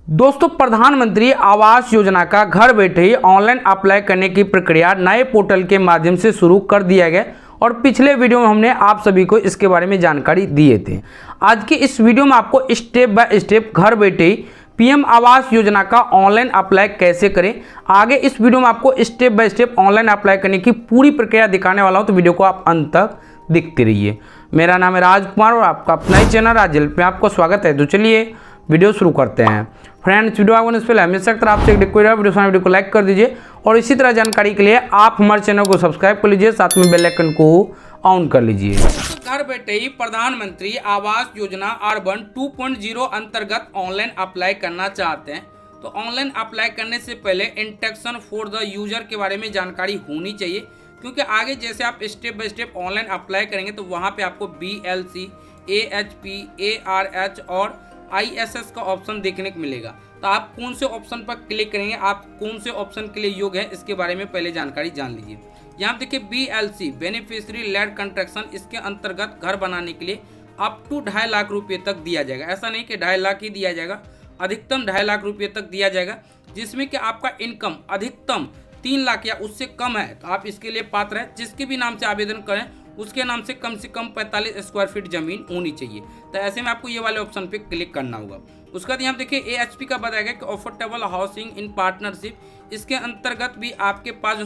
दोस्तों, प्रधानमंत्री आवास योजना का घर बैठे ही ऑनलाइन अप्लाई करने की प्रक्रिया नए पोर्टल के माध्यम से शुरू कर दिया गया और पिछले वीडियो में हमने आप सभी को इसके बारे में जानकारी दिए थे। आज की इस वीडियो में आपको स्टेप बाय स्टेप घर बैठे ही पीएम आवास योजना का ऑनलाइन अप्लाई कैसे करें, आगे इस वीडियो में आपको step by step online apply करने की पूरी प्रक्रिया दिखाने वाला हूं, तो वीडियो को आप अंत तक देखते रहिए। मेरा नाम है राजकुमार और आपका अपना ही चैनल राज हेल्प में आपको स्वागत है। तो चलिए वीडियो शुरू करते हैं। फ्रेंड्स, वीडियो आगे से पहले हमेशा की तरह आपसे एक रिक्वेस्ट है, वीडियो को लाइक कर दीजिए और इसी तरह जानकारी के लिए आप हमारे चैनल को सब्सक्राइब कर लीजिए, साथ में बेल आइकन को ऑन कर लीजिए। घर बैठे ही प्रधानमंत्री आवास योजना अर्बन 2.0 अंतर्गत ऑनलाइन अप्लाई करना चाहते हैं, तो ऑनलाइन अप्लाई करने से पहले इंस्ट्रक्शन फॉर द यूजर के बारे में जानकारी होनी चाहिए, क्योंकि आगे जैसे आप step by step online apply करेंगे तो वहाँ पे आपको BLC, AHP, ARH और ISS का ऑप्शन देखने को मिलेगा। तो आप कौन से ऑप्शन पर क्लिक करेंगे, आप कौन से ऑप्शन के लिए योग्य है, इसके बारे में पहले जानकारी जान लीजिए। यहाँ देखिए BLC बेनिफिशियरी लेड कंस्ट्रक्शन, इसके अंतर्गत घर बनाने के लिए अप टू 2.5 लाख रुपये तक दिया जाएगा। ऐसा नहीं कि 2.5 लाख ही दिया जाएगा, अधिकतम 2.5 लाख रुपये तक दिया जाएगा, जिसमें कि आपका इनकम अधिकतम 3 लाख या उससे कम है तो आप इसके लिए पात्र हैं। जिसके भी नाम से आवेदन करें उसके नाम से कम 45 स्क्वायर फीट जमीन होनी चाहिए। तो ऐसे में आपको ये वाले ऑप्शन पे क्लिक करना होगा। उसके बाद यहाँ देखिए AHP का बताया गया कि अफोर्डेबल हाउसिंग इन पार्टनरशिप, इसके अंतर्गत भी आपके पास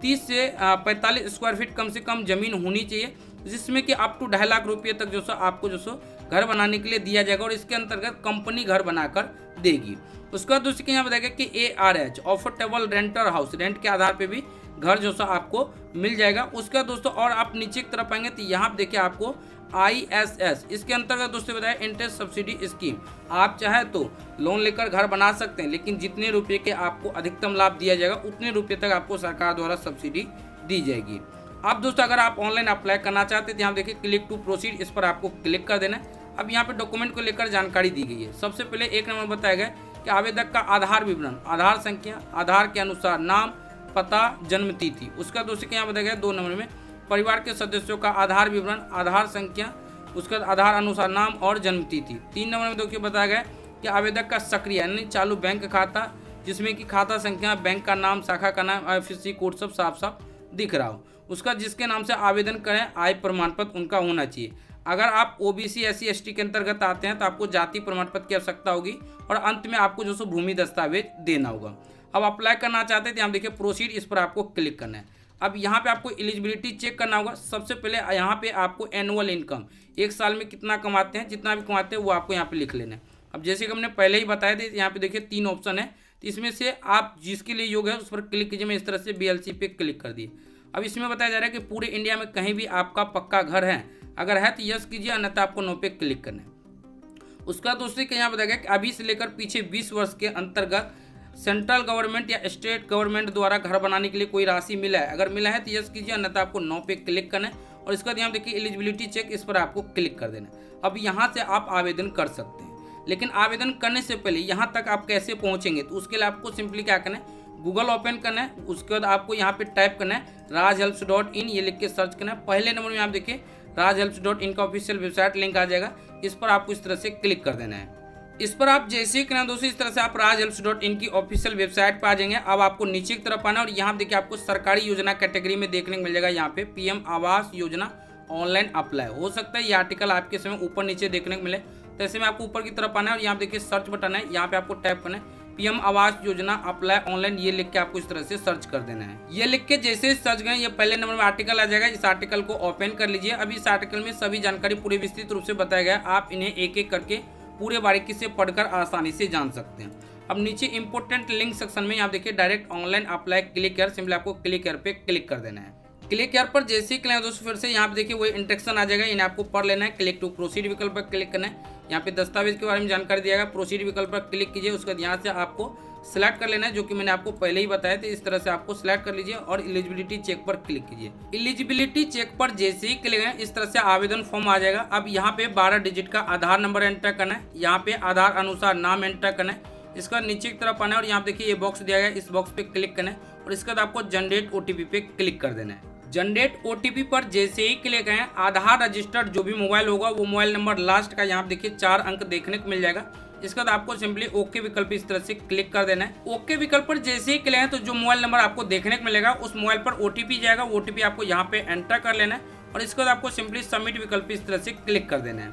30 से 45 स्क्वायर फीट कम से कम जमीन होनी चाहिए, जिसमें कि अप टू 2.5 लाख रुपये तक आपको घर बनाने के लिए दिया जाएगा और इसके अंतर्गत कंपनी घर बनाकर देगी। उसके बाद दूसरी यहाँ बताया गया कि ARH अफोर्डेबल रेंटर हाउस, रेंट के आधार पे भी घर आपको मिल जाएगा। उसका दोस्तों और आप नीचे की तरफ आएंगे तो यहाँ देखिए आपको ISS, इसके अंतर्गत दोस्तों बताया इंटरेस्ट सब्सिडी स्कीम, आप चाहे तो लोन लेकर घर बना सकते हैं, लेकिन जितने रुपये के आपको अधिकतम लाभ दिया जाएगा उतने रुपये तक आपको सरकार द्वारा सब्सिडी दी जाएगी। अब दोस्तों अगर आप ऑनलाइन अप्लाई करना चाहते हैं तो यहाँ देखिए क्लिक टू प्रोसीड, इस पर आपको क्लिक कर देना है। अब यहाँ पे डॉक्यूमेंट को लेकर जानकारी दी गई है। सबसे पहले 1 नंबर बताया गया कि आवेदक का आधार विवरण, आधार संख्या, आधार के अनुसार नाम, पता, जन्म तिथि। उसका दूसरे के यहाँ बताया गया 2 नंबर में परिवार के सदस्यों का आधार विवरण, आधार संख्या, उसका आधार अनुसार नाम और जन्म तिथि। 3 नंबर में देखिए बताया गया कि आवेदक का सक्रिय यानी चालू बैंक खाता, जिसमें कि खाता संख्या, बैंक का नाम, शाखा का नाम, IFSC कोड सब साफ साफ दिख रहा हो। उसका जिसके नाम से आवेदन करें आय प्रमाण पत्र उनका होना चाहिए। अगर आप OBC SC ST के अंतर्गत आते हैं तो आपको जाति प्रमाण पत्र की आवश्यकता होगी और अंत में आपको भूमि दस्तावेज देना होगा। अब अप्लाई करना चाहते हैं तो यहाँ देखिए प्रोसीड, इस पर आपको क्लिक करना है। अब यहाँ पे आपको एलिजिबिलिटी चेक करना होगा। सबसे पहले यहाँ पे आपको एनुअल इनकम, 1 साल में कितना कमाते हैं, जितना भी कमाते हैं वो आपको यहाँ पे लिख लेना है। अब जैसे कि हमने पहले ही बताया था, यहाँ पे देखिए 3 ऑप्शन है, तो इसमें से आप जिसके लिए योग्य है उस पर क्लिक कीजिए। मैं इस तरह से BLC पे क्लिक कर दिए। अब इसमें बताया जा रहा है कि पूरे इंडिया में कहीं भी आपका पक्का घर है, अगर है तो यस कीजिए, अन्यथा आपको नो पे क्लिक करना है। उसका दूसरे के यहाँ बताया गया कि अभी से लेकर पीछे 20 वर्ष के अंतर्गत सेंट्रल गवर्नमेंट या स्टेट गवर्नमेंट द्वारा घर बनाने के लिए कोई राशि मिला है, अगर मिला है तो यस कीजिए, अन्यथा आपको नो पे क्लिक करना है। और इसका यहाँ देखिए एलिजिबिलिटी चेक, इस पर आपको क्लिक कर देना है। अब यहाँ से आप आवेदन कर सकते हैं, लेकिन आवेदन करने से पहले यहाँ तक आप कैसे पहुँचेंगे, तो उसके लिए आपको सिंपली क्या करना है, गूगल ओपन करना है। उसके बाद आपको यहाँ पे टाइप करना है rajhelps.in, ये लिख के सर्च करना है। पहले नंबर में आप देखिए rajhelps.in का ऑफिशियल वेबसाइट लिंक आ जाएगा, इस पर आपको इस तरह से क्लिक कर देना है। इस पर आप जैसे ही करना दोस्तों, इस तरह से आप rajhelps.in की ऑफिशियल वेबसाइट पर आ जाएंगे। अब आपको नीचे की तरफ आना और यहाँ देखिए आपको सरकारी योजना कैटेगरी में देखने को मिल जाएगा, यहाँ पे PM Awas Yojana online apply. हो सकता है ये आर्टिकल आपके समय ऊपर नीचे देखने को मिले, तो ऐसे में आपको ऊपर की तरफ आना है और यहाँ देखिए सर्च बटन है, यहाँ पे आपको टाइप करना है PM Awas Yojana apply online, ये लिख के आपको इस तरह से सर्च कर देना है। ये लिख के जैसे ही सर्च गए, ये पहले नंबर में आर्टिकल आ जाएगा, इस आर्टिकल को ओपन कर लीजिए। अभी इस आर्टिकल में सभी जानकारी पूरे विस्तृत रूप से बताया गया, आप इन्हें एक एक करके पूरे बारीकी से पढ़कर आसानी से जान सकते हैं। अब नीचे इंपोर्टेंट लिंक सेक्शन में यहाँ देखिए डायरेक्ट ऑनलाइन अप्लाई क्लिक कर, सिंपली आपको क्लिक कर पे क्लिक कर देना है। क्लिक यार पर जैसे ही क्लिक दोस्तों फिर से यहाँ पे देखिए वही इंस्ट्रक्शन आ जाएगा, इन्हें आपको पढ़ लेना है। क्लिक टू प्रोसीड विकल्प पर क्लिक करना है। यहाँ पे दस्तावेज के बारे में जानकारी दिया गया, प्रोसीड विकल्प पर क्लिक कीजिए। उसके बाद यहाँ से आपको सिलेक्ट कर लेना है, जो कि मैंने आपको पहले ही बताया था। इस तरह से आपको सिलेक्ट कर लीजिए और एलिजिबिलिटी चेक पर क्लिक कीजिए। एलिजिबिलिटी चेक पर जैसे ही क्लिक करें इस तरह से आवेदन फॉर्म आ जाएगा। अब यहाँ पे 12 डिजिट का आधार नंबर एंटर करना है, यहाँ पे आधार अनुसार नाम एंटर करना है। इसका नीचे की तरफ आना है और यहाँ देखिए ये बॉक्स दिया गया है, इस बॉक्स पे क्लिक करना है और इसके बाद आपको जनरेट OTP पे क्लिक कर देना है। जनरेट OTP पर जैसे ही क्लिक करें, आधार रजिस्टर्ड जो भी मोबाइल होगा वो मोबाइल नंबर लास्ट का यहाँ देखिए 4 अंक देखने को मिल जाएगा, इसके बाद आपको सिंपली ओके विकल्प इस तरह से क्लिक कर देना है। ओके विकल्प पर जैसे ही क्लिक है तो जो मोबाइल नंबर आपको देखने को मिलेगा उस मोबाइल पर ओटीपी जाएगा, वो ओटीपी आपको यहाँ पे एंटर कर लेना है और इसके बाद आपको सिंपली सबमिट विकल्प इस तरह से क्लिक कर देना है।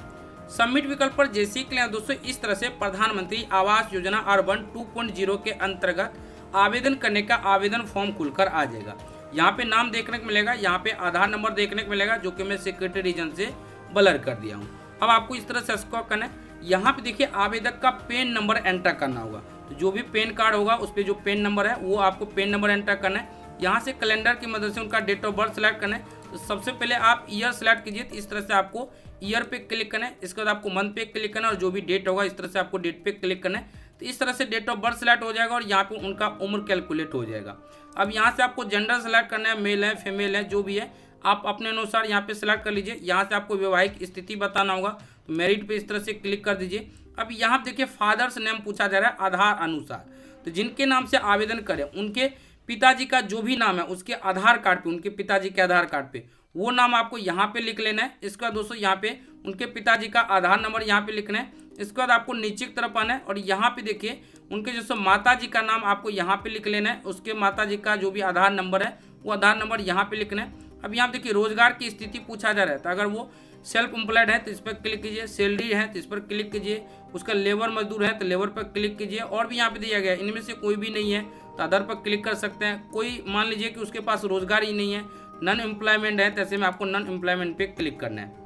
सबमिट विकल्प पर जैसे ही क्लिक है दोस्तों, इस तरह से प्रधानमंत्री आवास योजना अर्बन 2.0 के अंतर्गत आवेदन करने का आवेदन फॉर्म खुलकर आ जाएगा। यहाँ पे नाम देखने को मिलेगा, यहाँ पे आधार नंबर देखने को मिलेगा जो कि मैं सिक्योरिटी रीजन से ब्लर कर दिया हूँ। अब आपको इस तरह से स्क्रॉल करना है। यहाँ पे देखिए आवेदक का पेन नंबर एंटर करना होगा, तो जो भी पेन कार्ड होगा उस पर जो पेन नंबर है वो आपको पेन नंबर एंटर करना है। यहाँ से कैलेंडर की मदद से उनका डेट ऑफ बर्थ सेलेक्ट करना है। तो सबसे पहले आप ईयर सेलेक्ट कीजिए, तो इस तरह से आपको ईयर पे क्लिक करना है। इसके बाद आपको मंथ पे क्लिक करना है और जो भी डेट होगा इस तरह से आपको डेट पे क्लिक करना है। तो इस तरह से डेट ऑफ बर्थ सेलेक्ट हो जाएगा और यहाँ पे उनका उम्र कैलकुलेट हो जाएगा। अब यहाँ से आपको जेंडर सेलेक्ट करना है, मेल है फीमेल है जो भी है आप अपने अनुसार यहाँ पे सेलेक्ट कर लीजिए। यहाँ से आपको वैवाहिक स्थिति बताना होगा, तो मेरिट पे इस तरह से क्लिक कर दीजिए। अब यहाँ देखिए फादर्स नेम पूछा जा रहा है आधार अनुसार, तो जिनके नाम से आवेदन करें उनके पिताजी का जो भी नाम है उसके आधार कार्ड पे, उनके पिताजी के आधार कार्ड पे वो नाम आपको यहाँ पे लिख लेना है। इसके बाद दोस्तों यहाँ पे उनके पिताजी का आधार नंबर यहाँ पे लिखना है। इसके बाद आपको नीचे की तरफ आना है और यहाँ पे देखिए उनके जो माता जी का नाम आपको यहाँ पे लिख लेना है। उसके माता जी का जो भी आधार नंबर है वो आधार नंबर यहाँ पे लिखना है। अब यहाँ देखिए रोजगार की स्थिति पूछा जा रहा है, तो अगर वो सेल्फ एम्प्लॉयड है तो इस पर क्लिक कीजिए, सैलरी है तो इस पर क्लिक कीजिए, उसका लेबर मजदूर है तो लेबर पर क्लिक कीजिए। और भी यहाँ पे दिया गया है, इनमें से कोई भी नहीं है तो अदर पर क्लिक कर सकते हैं। कोई मान लीजिए कि उसके पास रोजगार ही नहीं है, नॉन एम्प्लॉयमेंट है, तो ऐसे में आपको नॉन एम्प्लॉयमेंट पे क्लिक करना है।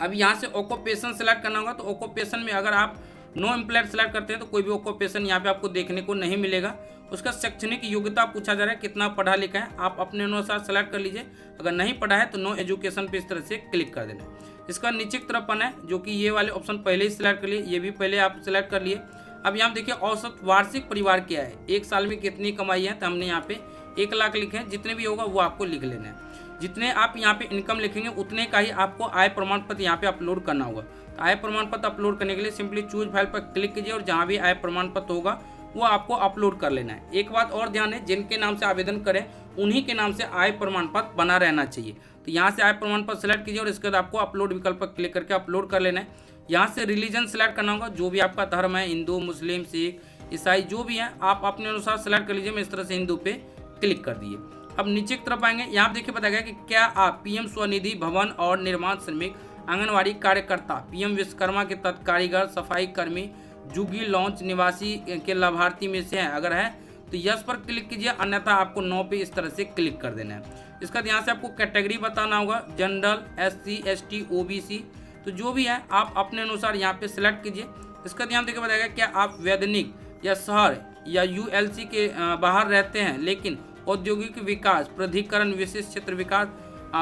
अब यहाँ से ऑक्यूपेशन सेलेक्ट करना होगा, तो ऑक्यूपेशन में अगर आप नो एम्प्लॉयड सेलेक्ट करते हैं तो कोई भी ऑक्यूपेशन यहाँ पे आपको देखने को नहीं मिलेगा। उसका शैक्षणिक योग्यता पूछा जा रहा है, कितना पढ़ा लिखा है, आप अपने अनुसार सेलेक्ट कर लीजिए। अगर नहीं पढ़ा है तो नो एजुकेशन पे इस तरह से क्लिक कर देना है। इसका नीचे की तरफ आना है, जो कि ये वाले ऑप्शन पहले ही सिलेक्ट कर लिए, ये भी पहले आप सिलेक्ट कर लिए। अब यहाँ देखिए औसत वार्षिक परिवार क्या है, एक साल में कितनी कमाई है, तो हमने यहाँ पे 1 लाख लिखे हैं। जितने भी होगा वो आपको लिख लेना है। जितने आप यहाँ पे इनकम लिखेंगे उतने का ही आपको आय प्रमाण पत्र यहाँ पे अपलोड करना होगा। तो आय प्रमाण पत्र अपलोड करने के लिए सिंपली चूज फाइल पर क्लिक कीजिए और जहाँ भी आय प्रमाण पत्र होगा वो आपको अपलोड कर लेना है। एक बात और ध्यान है, जिनके नाम से आवेदन करें उन्हीं के नाम से आय प्रमाण पत्र बना रहना चाहिए। तो यहाँ से आय प्रमाण पत्र सेलेक्ट कीजिए और इसके बाद आपको अपलोड विकल्प पर क्लिक करके अपलोड कर लेना है। यहाँ से रिलीजन सेलेक्ट करना होगा, जो भी आपका धर्म है, हिंदू मुस्लिम सिख ईसाई जो भी है आप अपने अनुसार सेलेक्ट कर लीजिए। मैं इस तरह से हिंदू पे क्लिक कर दिए। अब नीचे की तरफ आएंगे, यहाँ देखिए बताया गया कि क्या आप पीएम स्वनिधि भवन और निर्माण श्रमिक आंगनवाड़ी कार्यकर्ता, पीएम विश्वकर्मा के तहत कारीगर, सफाई कर्मी, जुगी लॉन्च निवासी के लाभार्थी में से हैं। अगर है तो यस पर क्लिक कीजिए, अन्यथा आपको नो पे इस तरह से क्लिक कर देना है। इसका ध्यान से आपको कैटेगरी बताना होगा, जनरल, SC ST OBC, तो जो भी है आप अपने अनुसार यहाँ पे सिलेक्ट कीजिए। इसका ध्यान देखिए बताएगा क्या आप वैधानिक या शहर या ULC के बाहर रहते हैं लेकिन औद्योगिक विकास प्राधिकरण, विशेष क्षेत्र विकास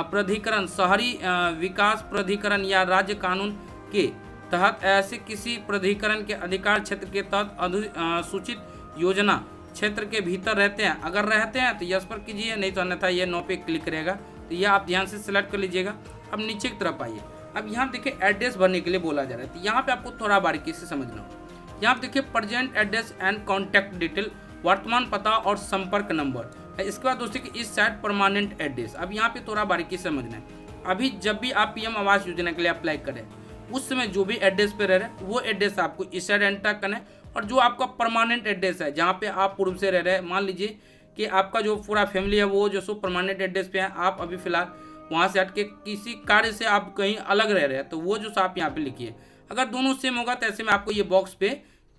प्राधिकरण, शहरी विकास प्राधिकरण या राज्य कानून के तहत ऐसे किसी प्राधिकरण के अधिकार क्षेत्र के तहत अनुसूचित योजना क्षेत्र के भीतर रहते हैं। अगर रहते हैं तो यस पर कीजिए, नहीं तो अन्यथा ये नो पे क्लिक करेगा। तो ये आप ध्यान से सिलेक्ट कर लीजिएगा। अब नीचे की तरफ आइए, अब यहाँ देखिए एड्रेस भरने के लिए बोला जा रहा है, तो यहाँ पे आपको थोड़ा बारीकी से समझना होगा। यहाँ देखिए present address and contact detail, वर्तमान पता और संपर्क नंबर। इसके बाद दोस्तों कि इस साइड परमानेंट एड्रेस। अब यहाँ पे थोड़ा बारीकी से समझना है। अभी जब भी आप पीएम आवास योजना के लिए अप्लाई करें उस समय जो भी एड्रेस पे रह रहे हैं वो एड्रेस आपको इस साइड एंटर करना है। और जो आपका परमानेंट एड्रेस है जहाँ पे आप पूर्व से रह रहे हैं, मान लीजिए कि आपका जो पूरा फैमिली है वो जो सो परमानेंट एड्रेस पे है, आप अभी फिलहाल वहाँ से हट के किसी कार्य से आप कहीं अलग रह रहे हैं, तो वो जो आप यहाँ पे लिखिए। अगर दोनों सेम होगा तो ऐसे में आपको ये बॉक्स पे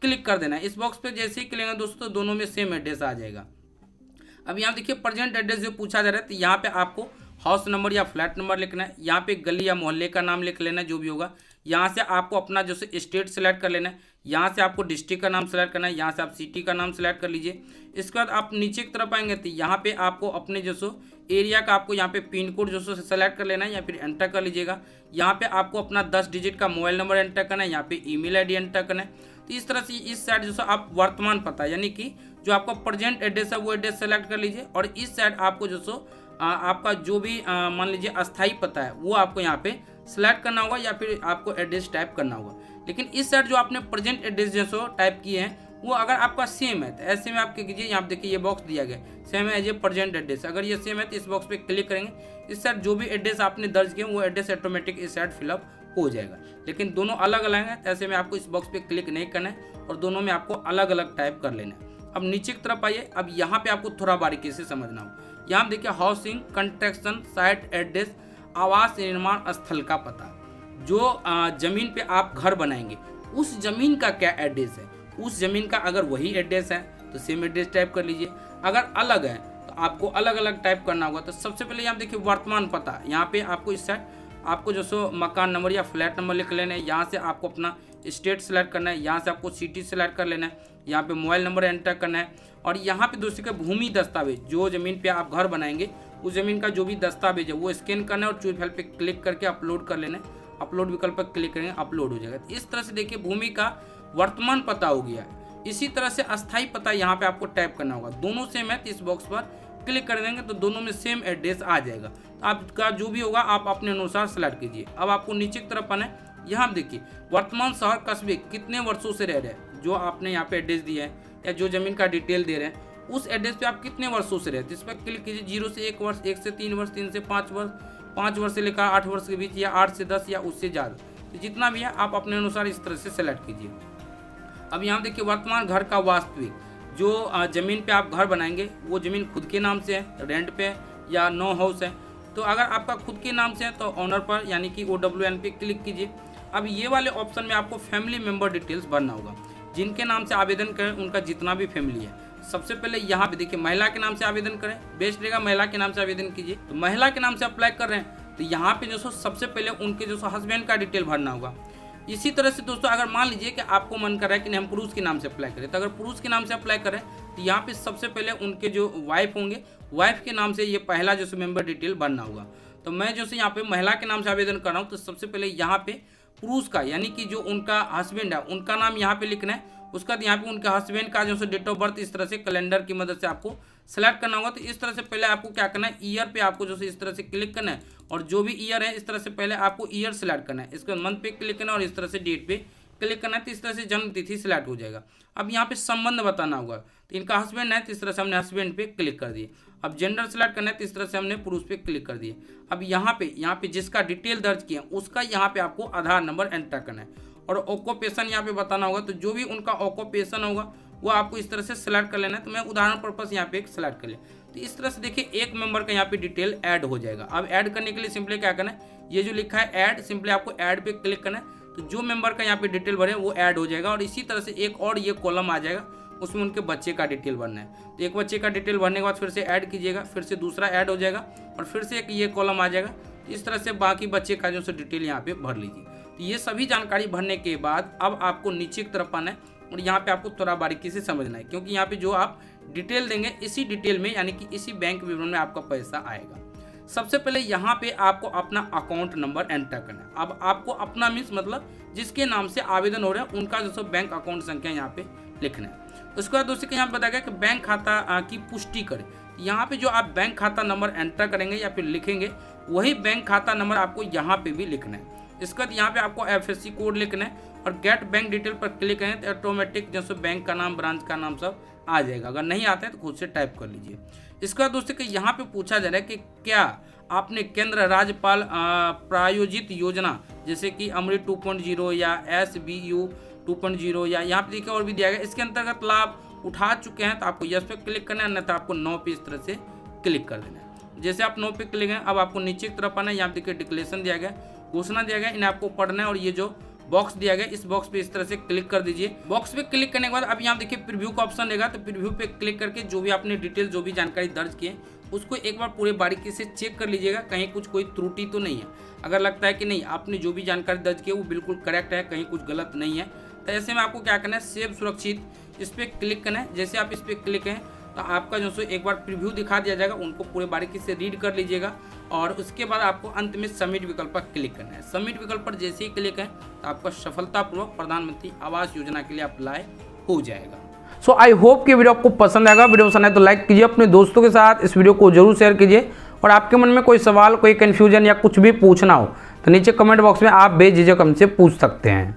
क्लिक कर देना है। इस बॉक्स पे जैसे ही क्लिक करेंगे दोस्तों दोनों में सेम एड्रेस आ जाएगा। अब यहाँ देखिए प्रेजेंट एड्रेस जो पूछा जा रहा है, तो यहाँ पे आपको हाउस नंबर या फ्लैट नंबर लिखना है। यहाँ पे गली या मोहल्ले का नाम लिख लेना है जो भी होगा। यहाँ से आपको अपना जो स्टेट सेलेक्ट कर लेना है। यहाँ से आपको डिस्ट्रिक्ट का नाम सेलेक्ट करना है। यहाँ से आप सिटी का नाम सेलेक्ट कर लीजिए। इसके बाद आप नीचे की तरफ आएंगे तो यहाँ पे आपको अपने जो सो एरिया का आपको यहाँ पे पिन कोड जो सो सेलेक्ट कर लेना है या फिर एंटर कर लीजिएगा। यहाँ पे आपको अपना 10 डिजिट का मोबाइल नंबर एंटर करना है। यहाँ पे ईमेल आईडी एंटर करना है। तो इस तरह से इस साइड जो सो आप वर्तमान पता यानी कि जो आपका प्रेजेंट एड्रेस है वो एड्रेस सेलेक्ट कर लीजिए। और इस साइड आपको जो सो आपका जो भी मान लीजिए अस्थायी पता है वो आपको यहाँ पे सिलेक्ट करना होगा या फिर आपको एड्रेस टाइप करना होगा। लेकिन इस साइड जो आपने प्रेजेंट एड्रेस जैसो टाइप किए हैं वो अगर आपका सेम है तो ऐसे में आप क्या कीजिए, यहाँ पे देखिए ये बॉक्स दिया गया सेम है एज ए प्रेजेंट एड्रेस। अगर ये सेम है तो इस बॉक्स पे क्लिक करेंगे। इस साइड जो भी एड्रेस आपने दर्ज किए वो एड्रेस ऑटोमेटिक इस साइड फिलअप हो जाएगा। लेकिन दोनों अलग अलग हैं, ऐसे में आपको इस बॉक्स पे क्लिक नहीं करना है और दोनों में आपको अलग अलग टाइप कर लेना है। अब नीचे की तरफ आइए, अब यहाँ पे आपको थोड़ा बारीकी से समझना हो। यहाँ देखिए हाउसिंग कंस्ट्रक्शन साइट एड्रेस, आवास निर्माण स्थल का पता। जो जमीन पे आप घर बनाएंगे उस जमीन का क्या एड्रेस है, उस जमीन का अगर वही एड्रेस है तो सेम एड्रेस टाइप कर लीजिए, अगर अलग है तो आपको अलग अलग टाइप करना होगा। तो सबसे पहले यहाँ देखिए वर्तमान पता, यहाँ पे आपको इस साइड आपको जो सो मकान नंबर या फ्लैट नंबर लिख लेना है। यहाँ से आपको अपना स्टेट सेलेक्ट करना है, यहाँ से आपको सिटी सेलेक्ट कर लेना है, यहाँ पे मोबाइल नंबर एंटर करना है। और यहाँ पे दूसरे का भूमि दस्तावेज, जो ज़मीन पे आप घर बनाएंगे उस ज़मीन का जो भी दस्तावेज है वो स्कैन करना है और चूज फाइल पे क्लिक करके अपलोड कर लेना है। अपलोड विकल्प पर क्लिक करेंगे, अपलोड हो जाएगा। इस तरह से देखिए भूमि का वर्तमान पता हो गया है। इसी तरह से अस्थायी पता यहाँ पे आपको टाइप करना होगा। दोनों सेम है तो इस बॉक्स पर क्लिक कर देंगे तो दोनों में सेम एड्रेस आ जाएगा। आपका जो भी होगा आप अपने अनुसार सेलेक्ट कीजिए। अब आपको नीचे की तरफ आना है, यहाँ देखिए वर्तमान शहर कस्बे कितने वर्षों से रह रहे हैं, जो आपने यहाँ पे एड्रेस दिया है या जो जमीन का डिटेल दे रहे हैं उस एड्रेस पे आप कितने वर्षों से रहते हैं, इस पर क्लिक कीजिए। 0 से 1 वर्ष, 1 से 3 वर्ष, 3 से 5 वर्ष, 5 वर्ष से लेकर 8 वर्ष के बीच, या 8 से 10 या उससे ज़्यादा, तो जितना भी है आप अपने अनुसार इस तरह से सेलेक्ट कीजिए। अब यहाँ देखिए वर्तमान घर का वास्तविक, जो ज़मीन पे आप घर बनाएंगे वो ज़मीन खुद के नाम से है, रेंट पे या नो हाउस है। तो अगर आपका खुद के नाम से है तो ऑनर पर यानी कि OWN पे क्लिक कीजिए। अब ये वाले ऑप्शन में आपको फैमिली मेंबर डिटेल्स भरना होगा, जिनके नाम से आवेदन करें उनका जितना भी फैमिली है। सबसे पहले यहाँ पे देखिए महिला के नाम से आवेदन करें, बेस्ट रहेगा महिला के नाम से आवेदन कीजिए। तो महिला के नाम से अप्लाई कर रहे हैं तो यहाँ पे जो सो सबसे पहले उनके जो सो हस्बैंड का डिटेल भरना होगा। इसी तरह से दोस्तों अगर मान लीजिए कि आपको मन कर रहा है कि नहीं हम पुरुष के नाम से अप्लाई करें, तो अगर पुरुष के नाम से अप्लाई करें तो यहाँ पे सबसे पहले उनके जो वाइफ होंगे, वाइफ के नाम से ये पहला जो सो मेंबर डिटेल भरना होगा। तो मैं जो यहाँ पे महिला के नाम से आवेदन कर रहा हूँ, तो सबसे पहले यहाँ पे पुरुष का यानी कि जो उनका हस्बैंड है उनका नाम यहाँ पे लिखना है। उसका यहाँ पे उनके हस्बैंड का जो सो डेट ऑफ बर्थ इस तरह से कैलेंडर की मदद से आपको सेलेक्ट करना होगा। तो इस तरह से पहले आपको क्या करना है, ईयर पे आपको जो इस तरह से क्लिक करना है और जो भी ईयर है इस तरह से पहले आपको ईयर सेलेक्ट करना है। इसके बाद मंथ पे क्लिक करना है और इस तरह से डेट पे क्लिक करना है। तो इस तरह से जन्म तिथि सिलेक्ट हो जाएगा। अब यहाँ पे संबंध बताना होगा, तो इनका हस्बैंड है तो इस तरह से हमने हस्बैंड पे क्लिक कर दिए। अब जेंडर सेलेक्ट करना है तो इस तरह से हमने पुरुष पे क्लिक कर दिए। अब यहाँ पे जिसका डिटेल दर्ज किया उसका यहाँ पे आपको आधार नंबर एंटर करना है और ऑक्यूपेशन यहाँ पे बताना होगा। तो जो भी उनका ऑक्यूपेशन होगा वो आपको इस तरह से सिलेक्ट कर लेना है। तो मैं उदाहरण पर्पस यहाँ पे एक सिलेक्ट कर लिया। तो इस तरह से देखिए एक मेंबर का यहाँ पे डिटेल ऐड हो जाएगा। अब ऐड करने के लिए सिंपली क्या करना है, ये जो लिखा है ऐड, सिंपली आपको ऐड पे क्लिक करना है। तो जो मेंबर का यहाँ पे डिटेल भरे वो ऐड हो जाएगा। और इसी तरह से एक और ये कॉलम आ जाएगा, उसमें उनके बच्चे का डिटेल भरना है। तो एक बच्चे का डिटेल भरने के बाद फिर से ऐड कीजिएगा, फिर से दूसरा ऐड हो जाएगा और फिर से एक ये कॉलम आ जाएगा। इस तरह से बाकी बच्चे का जो डिटेल यहाँ पे भर लीजिए। तो ये सभी जानकारी भरने के बाद अब आपको नीचे की तरफ आना है और यहाँ पे आपको थोड़ा बारीकी से समझना है, क्योंकि यहाँ पे जो आप डिटेल देंगे इसी डिटेल में यानी कि इसी बैंक विवरण में आपका पैसा आएगा। सबसे पहले यहाँ पे आपको अपना अकाउंट नंबर एंटर करना है। अब आपको अपना मीन्स मतलब जिसके नाम से आवेदन हो रहा है उनका जो बैंक अकाउंट संख्या यहाँ पे लिखना है। उसके बाद दोस्तों यहाँ बताया गया कि बैंक खाता की पुष्टि करें। यहाँ पे जो आप बैंक खाता नंबर एंटर करेंगे या फिर लिखेंगे वही बैंक खाता नंबर आपको यहाँ पे भी लिखना है। इसके बाद यहाँ पे आपको FSC कोड लिखना है और गेट बैंक डिटेल पर क्लिक करें तो ऑटोमेटिक जैसे बैंक का नाम, ब्रांच का नाम सब आ जाएगा। अगर नहीं आता है तो खुद से टाइप कर लीजिए। इसके बाद दोस्तों कि यहाँ पे पूछा जा रहा है कि क्या आपने केंद्र राज्यपाल प्रायोजित योजना जैसे कि अमृत 2.0 या SBU 2.0 या यहाँ पे देखिए और भी दिया गया, इसके अंतर्गत लाभ उठा चुके हैं तो आपको यस पे क्लिक करना है, अन्यथा आपको नो पे इस तरह से क्लिक कर देना है। जैसे आप नो पे क्लिक करें अब आपको नीचे की तरफ आना है। यहाँ देखिए डिक्लेरेशन दिया गया, घोषणा दिया गया, इन्हें आपको पढ़ना है और ये जो बॉक्स दिया गया इस बॉक्स पे इस तरह से क्लिक कर दीजिए। बॉक्स पे क्लिक करने के बाद अब यहाँ देखिए प्रीव्यू का ऑप्शन रहेगा, तो प्रीव्यू पे क्लिक करके जो भी आपने डिटेल जो भी जानकारी दर्ज की है उसको एक बार पूरे बारीकी से चेक कर लीजिएगा, कहीं कुछ कोई त्रुटि तो नहीं है। अगर लगता है कि नहीं आपने जो भी जानकारी दर्ज की है वो बिल्कुल करेक्ट है, कहीं कुछ गलत नहीं है, तो ऐसे में आपको क्या करना है, सेव सुरक्षित इस पर क्लिक करना है। जैसे आप इस पर क्लिक करें तो आपका जो सो एक बार प्रीव्यू दिखा दिया जाएगा, उनको पूरे बारीकी से रीड कर लीजिएगा और उसके बाद आपको अंत में सबमिट विकल्प पर क्लिक करना है। सबमिट विकल्प पर जैसे ही क्लिक करें तो आपका सफलतापूर्वक प्रधानमंत्री आवास योजना के लिए अप्लाई हो जाएगा। सो आई होप कि वीडियो आपको पसंद आएगा। वीडियो पसंद आए तो लाइक कीजिए, अपने दोस्तों के साथ इस वीडियो को जरूर शेयर कीजिए और आपके मन में कोई सवाल, कोई कन्फ्यूजन या कुछ भी पूछना हो तो नीचे कमेंट बॉक्स में आप बेझिझक हमसे पूछ सकते हैं।